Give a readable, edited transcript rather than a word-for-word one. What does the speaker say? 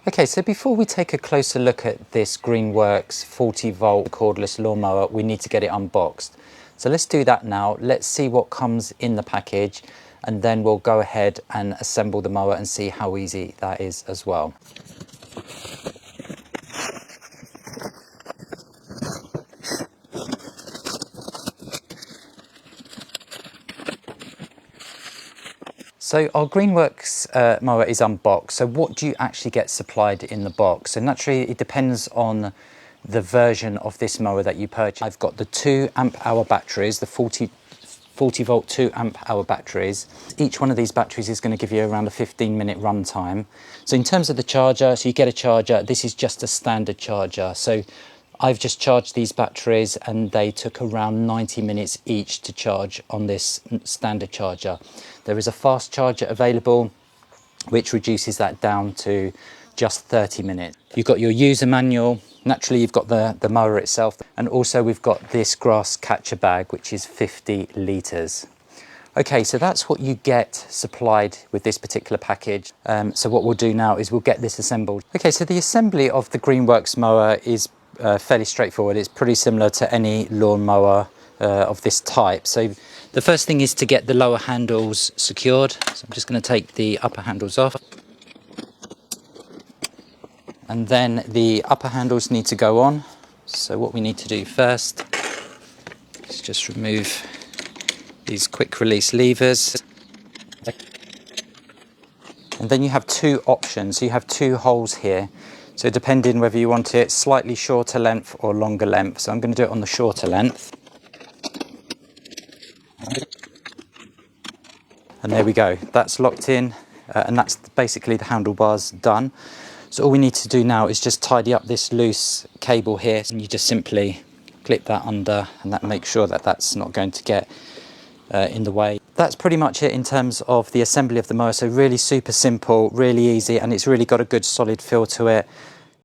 Okay, so before we take a closer look at this Greenworks 40V Cordless Lawn Mower, we need to get it unboxed. So let's do that now. Let's see what comes in the package, and then we'll go ahead and assemble the mower and see how easy that is as well. So our Greenworks mower is unboxed. So what do you actually get supplied in the box? So naturally it depends on the version of this mower that you purchase. I've got the 2 amp hour batteries, the 40 volt 2 amp hour batteries. Each one of these batteries is going to give you around a 15-minute run time. So in terms of the charger, so you get a charger. This is just a standard charger. So I've just charged these batteries and they took around 90 minutes each to charge on this standard charger. There is a fast charger available which reduces that down to just 30 minutes. You've got your user manual. Naturally you've got the mower itself, and also we've got this grass catcher bag which is 50 litres. Okay, so that's what you get supplied with this particular package. So what we'll do now is we'll get this assembled. Okay, so the assembly of the Greenworks mower is fairly straightforward. It's pretty similar to any lawn mower of this type. So the first thing is to get the lower handles secured. So I'm just going to take the upper handles off. And then the upper handles need to go on. So what we need to do first is just remove these quick release levers. And then you have 2 options. You have 2 holes here. So depending whether you want it slightly shorter length or longer length. So I'm going to do it on the shorter length. And there we go. That's locked in. And that's basically the handlebars done. So all we need to do now is just tidy up this loose cable here. And you just simply clip that under, and that makes sure that that's not going to get in the way. That's pretty much it in terms of the assembly of the mower. So really super simple, really easy, and it's really got a good solid feel to it.